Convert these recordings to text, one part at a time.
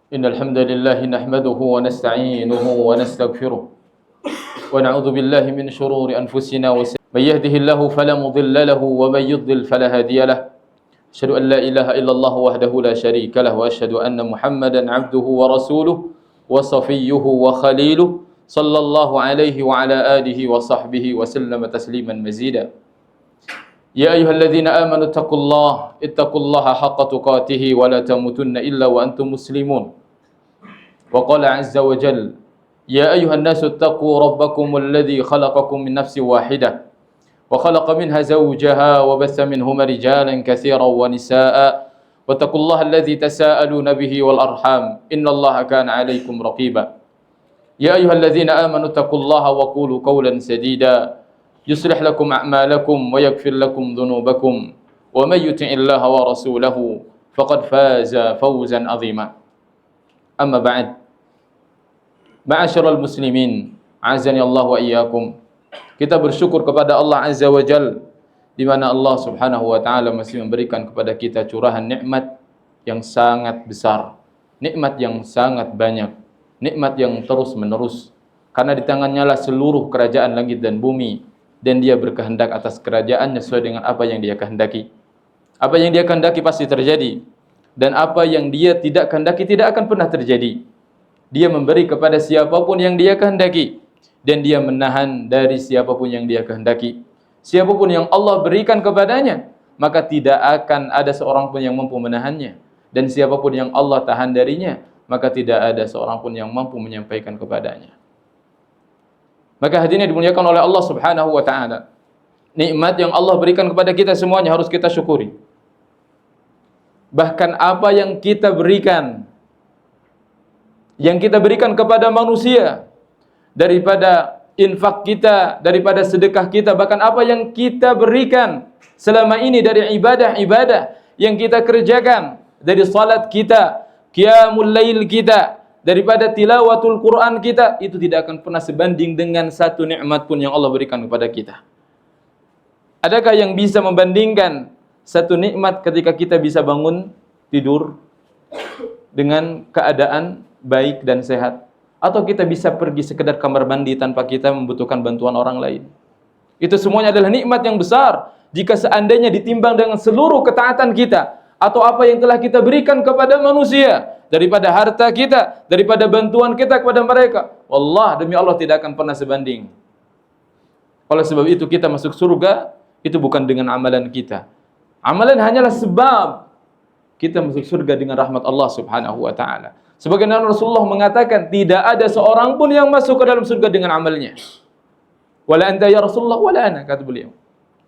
إن الحمد لله نحمده ونستعينه ونستغفره ونعوذ بالله من شرور أنفسنا من يهده الله فلا مضل له ومن يضلل فلا هادي له أشهد أن لا إله إلا الله وحده لا شريك له وأشهد أن محمدا عبده ورسوله وصفيه وخليله صلى الله عليه وعلى آله وصحبه وسلم تسليما مزيدا يا أيها الذين آمنوا اتقوا الله حق تقاته ولا تموتن إلا وأنتم مسلمون وقال عز وجل يا أيها الناس اتقوا ربكم الذي خلقكم من نفس واحدة وخلق منها زوجها وبث منهما رجالا كثيرا ونساء واتقوا الله الذي تساءلون به والأرحام إن الله كان عليكم رقيبا يا أيها الذين آمنوا اتقوا الله وقولوا قولا سديدا يصلح لكم أعمالكم ويغفر لكم ذنوبكم ومن يطع الله ورسوله فقد فاز فوزا عظيما أما بعد معاشر المسلمين عزني الله وإياكم. Kita bersyukur kepada Allah Azza wa Jal, di mana Allah Subhanahu wa taala masih memberikan kepada kita curahan nikmat yang sangat besar, nikmat yang sangat banyak, nikmat yang terus-menerus. Karena di tangannya lah seluruh kerajaan langit dan bumi, dan dia berkehendak atas kerajaannya sesuai dengan apa yang dia kehendaki. Apa yang dia kehendaki pasti terjadi, dan apa yang dia tidak kehendaki tidak akan pernah terjadi. Dia memberi kepada siapapun yang dia kehendaki, dan dia menahan dari siapapun yang dia kehendaki. Siapapun yang Allah berikan kepadanya, maka tidak akan ada seorang pun yang mampu menahannya. Dan siapapun yang Allah tahan darinya, maka tidak ada seorang pun yang mampu menyampaikan kepadanya. Maka hadirin dimuliakan oleh Allah Subhanahu wa taala, nikmat yang Allah berikan kepada kita semuanya harus kita syukuri. Bahkan apa yang kita berikan kepada manusia, daripada infak kita, daripada sedekah kita, bahkan apa yang kita berikan selama ini dari ibadah-ibadah yang kita kerjakan, dari salat kita, qiyamul lail kita, daripada tilawatul Quran kita, itu tidak akan pernah sebanding dengan satu nikmat pun yang Allah berikan kepada kita. Adakah yang bisa membandingkan satu nikmat ketika kita bisa bangun tidur dengan keadaan baik dan sehat, atau kita bisa pergi sekedar kamar mandi tanpa kita membutuhkan bantuan orang lain? Itu semuanya adalah nikmat yang besar. Jika seandainya ditimbang dengan seluruh ketaatan kita, atau apa yang telah kita berikan kepada manusia, daripada harta kita, daripada bantuan kita kepada mereka, wallah, demi Allah tidak akan pernah sebanding. Oleh sebab itu kita masuk surga itu bukan dengan amalan kita. Amalan hanyalah sebab kita masuk surga dengan rahmat Allah Subhanahu wa taala. Sebagaimana Rasulullah mengatakan, tidak ada seorang pun yang masuk ke dalam surga dengan amalnya. Wala anta ya Rasulullah wala ana, kata beliau.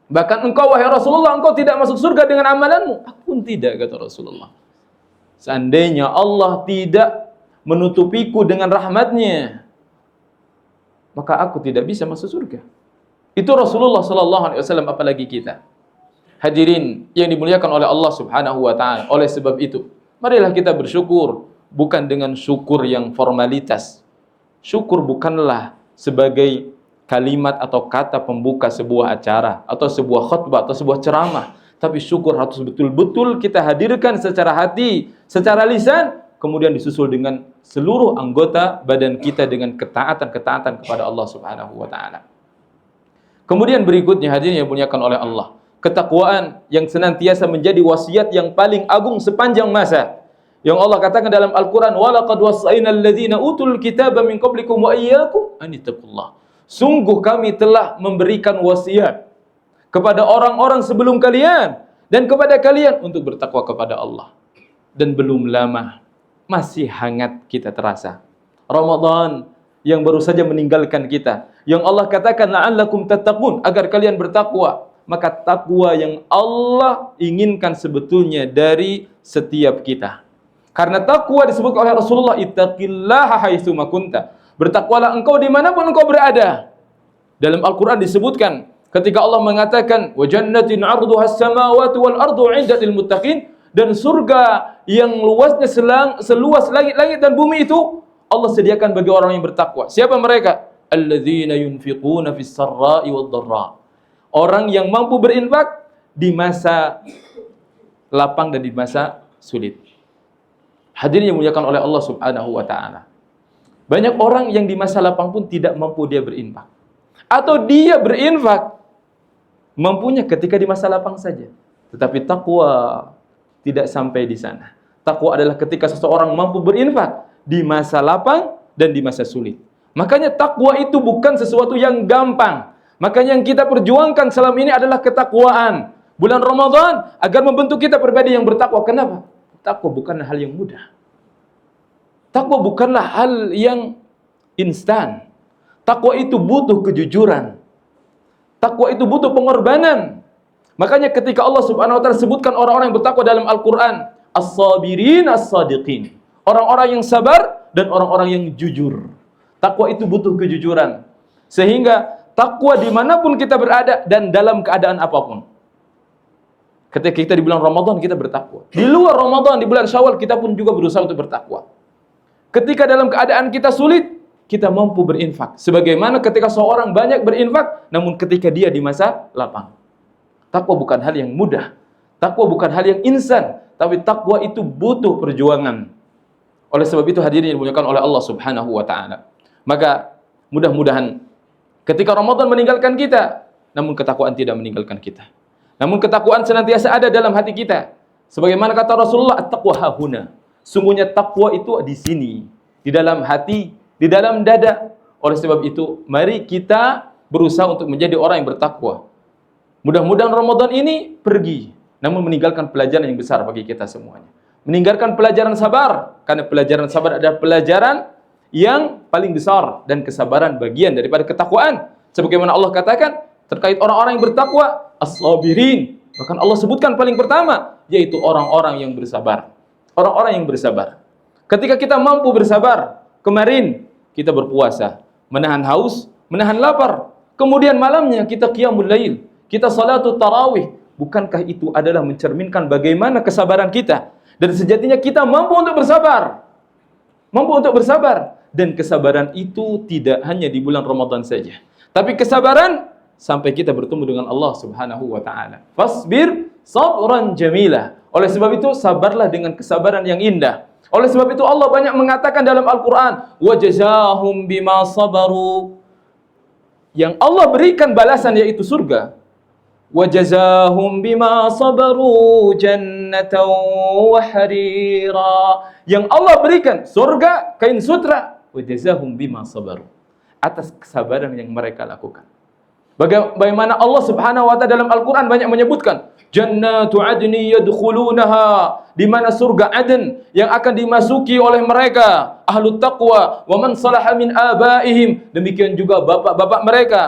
Bahkan engkau wahai Rasulullah, engkau tidak masuk surga dengan amalanmu, aku pun tidak, kata Rasulullah. Seandainya Allah tidak menutupiku dengan rahmatnya, maka aku tidak bisa masuk surga. Itu Rasulullah sallallahu alaihi wasallam, apalagi kita. Hadirin yang dimuliakan oleh Allah Subhanahu wa taala. Oleh sebab itu, marilah kita bersyukur, bukan dengan syukur yang formalitas. Syukur bukanlah sebagai kalimat atau kata pembuka sebuah acara, atau sebuah khutbah, atau sebuah ceramah. Tapi syukur harus betul-betul kita hadirkan secara hati, secara lisan, kemudian disusul dengan seluruh anggota badan kita dengan ketaatan-ketaatan kepada Allah Subhanahu wa taala. Kemudian berikutnya hadirin yang dimuliakan oleh Allah, ketakwaan yang senantiasa menjadi wasiat yang paling agung sepanjang masa. Yang Allah katakan dalam Al-Quran, وَلَقَدْ وَصَّيْنَا الَّذِينَ أُوتُوا الْكِتَابَ مِنْ قَبْلِكُمْ وَإِيَّاكُمْ أَنِ اتَّقُوا اللَّهَ. Sungguh kami telah memberikan wasiat kepada orang-orang sebelum kalian dan kepada kalian untuk bertakwa kepada Allah. Dan belum lama, masih hangat kita terasa Ramadan yang baru saja meninggalkan kita, yang Allah katakan la'allakum tattaqun, agar kalian bertakwa. Maka takwa yang Allah inginkan sebetulnya dari setiap kita. Karena takwa disebut oleh Rasulullah, ittaqillaha haitsu ma kunta. Bertakwalah engkau dimanapun engkau berada. Dalam Al-Quran disebutkan, ketika Allah mengatakan, wa jannatin 'arduha as-samawati wal ardu 'iddat lil muttaqin, dan surga yang luasnya seluas langit-langit dan bumi itu Allah sediakan bagi orang yang bertakwa. Siapa mereka? Alladzina yunfiquna fis sarra'i wad dharra. Orang yang mampu berinfak di masa lapang dan di masa sulit. Hadirin yang dimuliakan oleh Allah Subhanahu wa taala. Banyak orang yang di masa lapang pun tidak mampu dia berinfak. Atau dia berinfak mampunya ketika di masa lapang saja. Tetapi takwa tidak sampai di sana. Takwa adalah ketika seseorang mampu berinfak di masa lapang dan di masa sulit. Makanya takwa itu bukan sesuatu yang gampang. Makanya yang kita perjuangkan selama ini adalah ketakwaan. Bulan Ramadan agar membentuk kita pribadi yang bertakwa. Kenapa? Takwa bukanlah hal yang mudah. Takwa bukanlah hal yang instan. Takwa itu butuh kejujuran. Takwa itu butuh pengorbanan. Makanya ketika Allah Subhanahu wa taala sebutkan orang-orang yang bertakwa dalam Al-Qur'an, as-sabirin as-sadiqin. Orang-orang yang sabar dan orang-orang yang jujur. Takwa itu butuh kejujuran. Sehingga takwa dimanapun kita berada dan dalam keadaan apapun. Ketika kita di bulan Ramadan kita bertakwa. Di luar Ramadan, di bulan Syawal kita pun juga berusaha untuk bertakwa. Ketika dalam keadaan kita sulit, kita mampu berinfak. Sebagaimana ketika seorang banyak berinfak, namun ketika dia di masa lapang. Takwa bukan hal yang mudah. Takwa bukan hal yang instan. Tapi takwa itu butuh perjuangan. Oleh sebab itu hadirin yang dimuliakan oleh Allah Subhanahu wa taala. Maka mudah-mudahan ketika Ramadan meninggalkan kita, namun ketakwaan tidak meninggalkan kita. Namun ketakwaan senantiasa ada dalam hati kita. Sebagaimana kata Rasulullah, at-taqwa hahuna. Sungguhnya takwa itu di sini, di dalam hati, di dalam dada. Oleh sebab itu, mari kita berusaha untuk menjadi orang yang bertakwa. Mudah-mudahan Ramadan ini pergi, namun meninggalkan pelajaran yang besar bagi kita semuanya. Meninggalkan pelajaran sabar, karena pelajaran sabar adalah pelajaran yang paling besar dan kesabaran bagian daripada ketakwaan. Sebagaimana Allah katakan terkait orang-orang yang bertakwa, as-sabirin. Bahkan Allah sebutkan paling pertama, yaitu orang-orang yang bersabar. Orang-orang yang bersabar. Ketika kita mampu bersabar, kemarin kita berpuasa, menahan haus, menahan lapar. Kemudian malamnya kita qiyamul lail, kita salatul tarawih. Bukankah itu adalah mencerminkan bagaimana kesabaran kita? Dan sejatinya kita mampu untuk bersabar. Mampu untuk bersabar. Dan kesabaran itu tidak hanya di bulan Ramadan saja. Tapi kesabaran sampai kita bertemu dengan Allah Subhanahu wa taala. Fasbir sabran jamila. Oleh sebab itu sabarlah dengan kesabaran yang indah. Oleh sebab itu Allah banyak mengatakan dalam Al-Qur'an, wa jazahum bima sabaru. Yang Allah berikan balasan yaitu surga. Wa jazahum bima sabaru jannatan wa harira. Yang Allah berikan surga, kain sutra. Wa jazahum bima sabaru. Atas kesabaran yang mereka lakukan. Bagaimana Allah Subhanahu wa taala dalam Al-Qur'an banyak menyebutkan jannatu adni yadkhulunaha, di mana surga Aden yang akan dimasuki oleh mereka ahlut taqwa, wa man salaha min abaihim, demikian juga bapak-bapak mereka,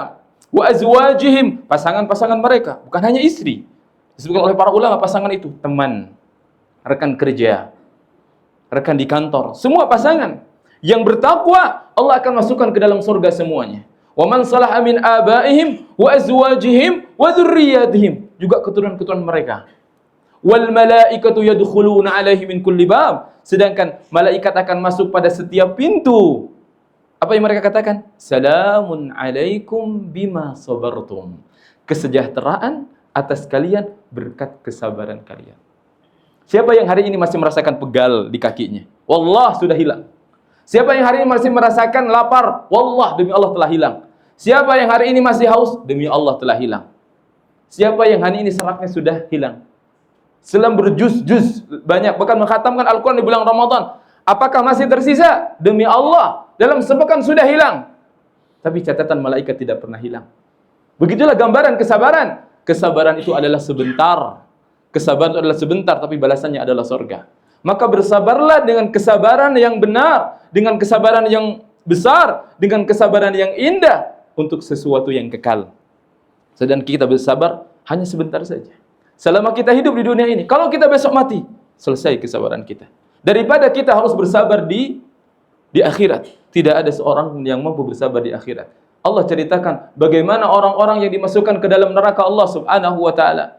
wa azwajihim, pasangan-pasangan mereka, bukan hanya istri. Disebutkan oleh para ulama pasangan itu teman, rekan kerja, rekan di kantor, semua pasangan yang bertakwa Allah akan masukkan ke dalam surga semuanya. Wa man salaha min abaihim wa azwajihim wa dzurriyyatihim, juga keturunan-keturunan mereka. Wal malaikatu yadkhuluna alaihi min kulli bab, sedangkan malaikat akan masuk pada setiap pintu. Apa yang mereka katakan? Salamun alaikum bima sabartum. Kesejahteraan atas kalian berkat kesabaran kalian. Siapa yang hari ini masih merasakan pegal di kakinya? Wallah sudah hilang. Siapa yang hari ini masih merasakan lapar? Wallah demi Allah telah hilang. Siapa yang hari ini masih haus? Demi Allah telah hilang. Siapa yang hari ini seraknya sudah hilang? Selam berjuz-juz banyak, bahkan mengkhatamkan Al-Quran di bulan Ramadan. Apakah masih tersisa? Demi Allah, dalam sepekan sudah hilang. Tapi catatan malaikat tidak pernah hilang. Begitulah gambaran kesabaran. Kesabaran itu adalah sebentar. Kesabaran itu adalah sebentar, tapi balasannya adalah surga. Maka bersabarlah dengan kesabaran yang benar, dengan kesabaran yang besar, dengan kesabaran yang indah, untuk sesuatu yang kekal. Sedang kita bersabar hanya sebentar saja. Selama kita hidup di dunia ini. Kalau kita besok mati, selesai kesabaran kita. Daripada kita harus bersabar di akhirat. Tidak ada seorang yang mampu bersabar di akhirat. Allah ceritakan bagaimana orang-orang yang dimasukkan ke dalam neraka Allah Subhanahu wa taala.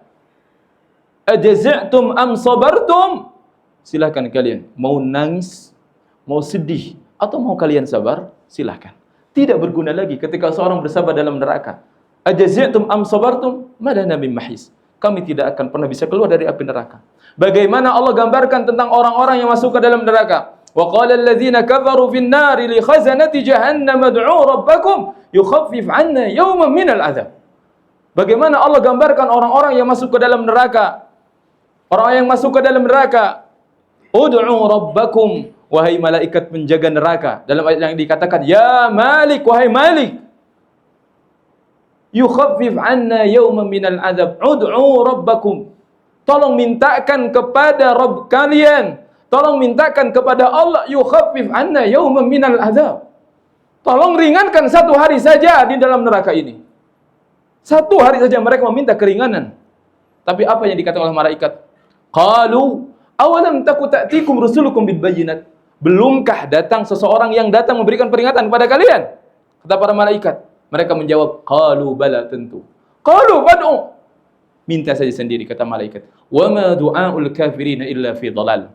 Ajazi'tum am sabartum? Silakan kalian mau nangis, mau sedih, atau mau kalian sabar, silakan. Tidak berguna lagi ketika seorang bersabar dalam neraka. Ajazi'tum am sabartum? Madana min mahis. kami tidak akan pernah bisa keluar dari api neraka. Bagaimana Allah gambarkan tentang orang-orang yang masuk ke dalam neraka? Wa qala alladziina kafaru fin nari li khazanati jahannam ad'u rabbakum yukhaffif 'anna yawman minal 'adzab. Bagaimana Allah gambarkan orang-orang yang masuk ke dalam neraka? Orang yang masuk ke dalam neraka, ud'u rabbakum, wahai malaikat penjaga neraka. Dalam ayat yang dikatakan, ya Malik, wahai Malik, yukhaffif 'anna yawman minal 'adzab. Ud'u rabbakum. Tolong mintakan kepada Rabb kalian. Tolong mintakan kepada Allah, yukhaffif 'anna yawman minal 'adzab. Tolong ringankan satu hari saja di dalam neraka ini. Satu hari saja mereka meminta keringanan. Tapi apa yang dikatakan oleh malaikat? Qalu awalam taku ta'tikum rusulukum bil bayyinat. Belumkah datang seseorang yang datang memberikan peringatan kepada kalian? Kata para malaikat. Mereka menjawab, qalu bala, tentu. Qalu fad'u. Minta saja sendiri, kata malaikat. Wa ma du'aul kafirina illa fi dhalal.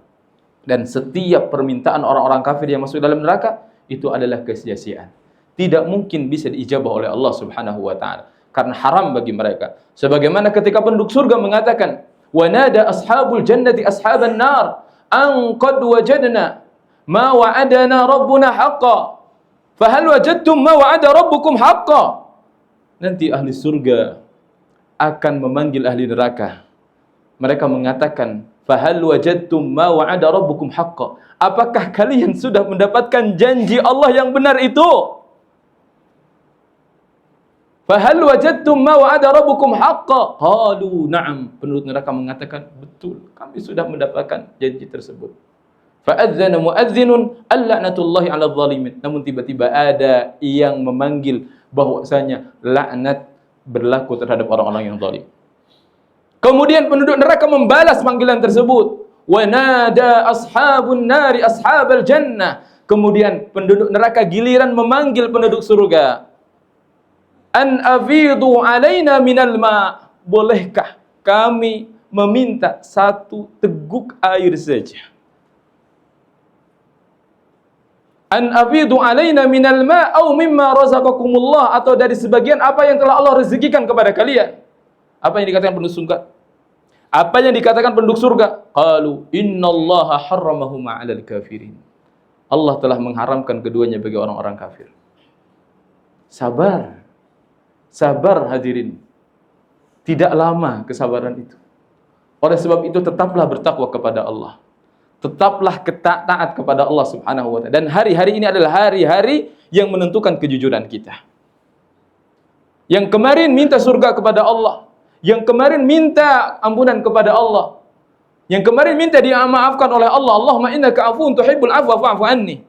Dan setiap permintaan orang-orang kafir yang masuk dalam neraka itu adalah kesia-siaan. Tidak mungkin bisa diijabah oleh Allah Subhanahu wa taala karena haram bagi mereka. Sebagaimana ketika penduduk surga mengatakan, wa nada ashabul jannati ashaban nar an qad wajadna ma wa'adana rabbuna haqqan fa hal wajadtum ma wa'ada rabbukum haqqan. Nanti ahli surga akan memanggil ahli neraka. Mereka mengatakan, fa hal wajadtum ma wa'ada rabbukum haqqan. Apakah kalian sudah mendapatkan janji Allah yang benar itu? Fahal wajadtum ma wa'ada rabbukum haqqan? Qalu na'am. Penduduk neraka mengatakan, betul, kami sudah mendapatkan janji tersebut. Fa'adzana mu'adzinun al-la'natullahi 'alal zalimin. Namun tiba-tiba ada yang memanggil bahwasanya laknat berlaku terhadap orang-orang yang zalim. Kemudian penduduk neraka membalas panggilan tersebut. Wa nada ashabun nari ashabal jannah. Kemudian penduduk neraka giliran memanggil penduduk surga. An afidu alaina minal ma. Bolehkah kami meminta satu teguk air saja? An afidu alaina minal ma au mimma razaqakumullah, atau dari sebagian apa yang telah Allah rezekikan kepada kalian. Apa yang dikatakan penduduk surga? Apa yang dikatakan penduduk surga? Qalu innallaha harramahuma 'alal kafirin. Allah telah mengharamkan keduanya bagi orang-orang kafir. Sabar. Sabar hadirin. Tidak lama kesabaran itu. Oleh sebab itu tetaplah bertakwa kepada Allah. Tetaplah taat kepada Allah Subhanahu wa taala. Dan hari-hari ini adalah hari-hari yang menentukan kejujuran kita. Yang kemarin minta surga kepada Allah, yang kemarin minta ampunan kepada Allah, yang kemarin minta dimaafkan oleh Allah, Allahumma innaka afuwun tuhibbul afwa fa'fu anni.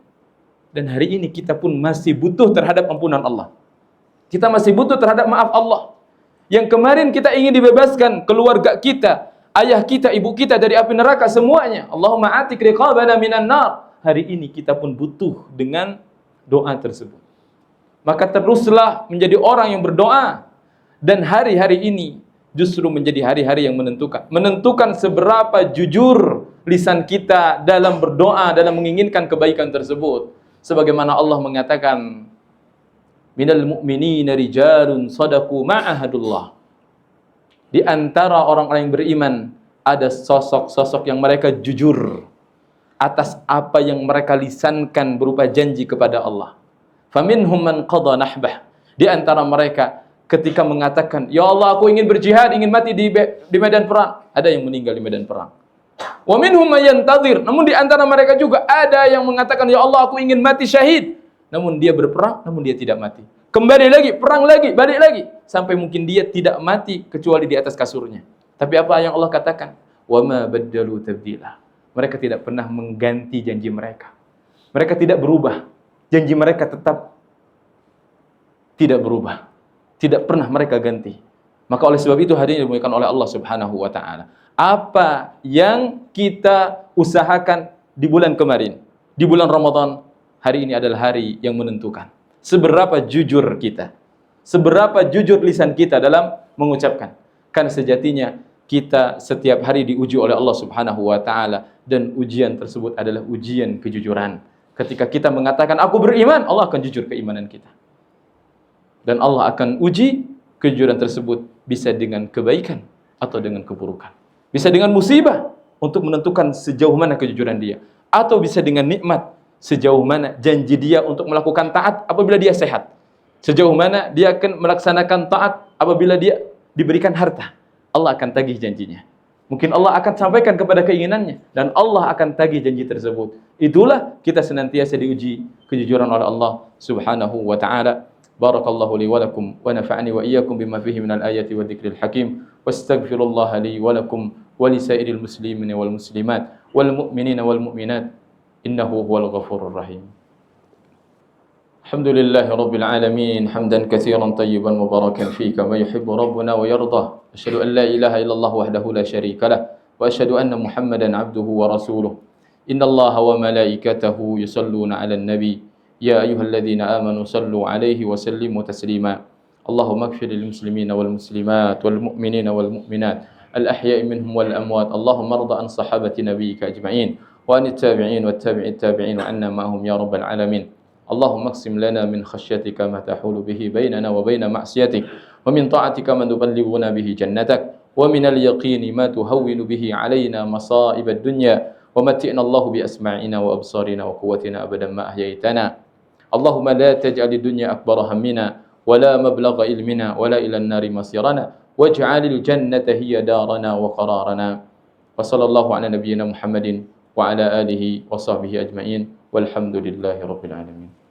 Dan hari ini kita pun masih butuh terhadap ampunan Allah. Kita masih butuh terhadap maaf Allah. Yang kemarin kita ingin dibebaskan keluarga kita, ayah kita, ibu kita dari api neraka semuanya. Allahumma atik riqabana minan nar. Hari ini kita pun butuh dengan doa tersebut. Maka teruslah menjadi orang yang berdoa. Dan hari-hari ini justru menjadi hari-hari yang menentukan. Menentukan seberapa jujur lisan kita dalam berdoa, dalam menginginkan kebaikan tersebut. Sebagaimana Allah mengatakan, minal mu'minina rijalun sadaqu ma'ahadullah. Di antara orang-orang yang beriman ada sosok-sosok yang mereka jujur atas apa yang mereka lisankan berupa janji kepada Allah. Faminhum man qadha nahbah. Di antara mereka ketika mengatakan, ya Allah, aku ingin berjihad, ingin mati di medan perang, ada yang meninggal di medan perang. Wa minhum may yantazir. Namun di antara mereka juga ada yang mengatakan, ya Allah, aku ingin mati syahid. Namun dia berperang, namun dia tidak mati. Kembali lagi, perang lagi, balik lagi. Sampai mungkin dia tidak mati kecuali di atas kasurnya. Tapi apa yang Allah katakan? Wa ma baddalu tabdila. Mereka tidak pernah mengganti janji mereka. Mereka tidak berubah. Janji mereka tetap tidak berubah. Tidak pernah mereka ganti. Maka oleh sebab itu hadirin dimuliakan oleh Allah Subhanahu wa taala. Apa yang kita usahakan di bulan kemarin, di bulan Ramadan, hari ini adalah hari yang menentukan seberapa jujur kita, seberapa jujur lisan kita dalam mengucapkan. Karena sejatinya kita setiap hari diuji oleh Allah Subhanahu wa taala, dan ujian tersebut adalah ujian kejujuran. Ketika kita mengatakan aku beriman, Allah akan jujur keimanan kita. Dan Allah akan uji kejujuran tersebut bisa dengan kebaikan, atau dengan keburukan. Bisa dengan musibah untuk menentukan sejauh mana kejujuran dia, atau bisa dengan nikmat sejauh mana janji dia untuk melakukan taat apabila dia sehat. Sejauh mana dia akan melaksanakan taat apabila dia diberikan harta. Allah akan tagih janjinya. Mungkin Allah akan sampaikan kepada keinginannya dan Allah akan tagih janji tersebut. Itulah kita senantiasa diuji kejujuran oleh Allah Subhanahu wa taala. Barakallahu li wa lakum wa nafa'ani wa iyyakum bima fihi minal ayati wa dzikril hakim. Wastaghfirullah li wa lakum wa li sairil muslimin wal muslimat wal mu'minina wal mu'minat. Innahu huwal ghafurur rahim. Alhamdulillahi rabbil alamin hamdan katsiran tayyiban mubarakan fihi kama yuhibbu rabbuna wa yardah. Asyhadu an la ilaha illallah wahdahu la syarika lah wa asyhadu anna Muhammadan abduhu wa rasuluh. Innallaha wa malaikatahu yusalluna 'alan nabi ya ayyuhalladzina amanu sallu 'alaihi wa sallimu taslima. Allahumma ighfir lil muslimina wal muslimat wal mu'minina wal mu'minat al ahya'i minhum wal amwat. Allahumma arda an sahabati nabiyyika ajma'in wa anit tabi'in wat tabi'it tabi'in wa anna ma'hum ya rabbal alamin. اللهم اقسم لنا من خشيتك ما تحول به بيننا وبين معصيتك ومن طاعتك ما تبلغنا به جنتك ومن اليقين ما تهون به علينا مصائب الدنيا ومتئنا الله بأسماعنا وأبصارنا وقوتنا أبدا ما أحييتنا اللهم لا تجعل الدنيا أكبر همنا ولا مبلغ علمنا ولا إلى النار مصيرنا واجعل الجنة هي دارنا وقرارنا وصلى الله على نبينا محمد وعلى آله وصحبه أجمعين والحمد لله رب العالمين.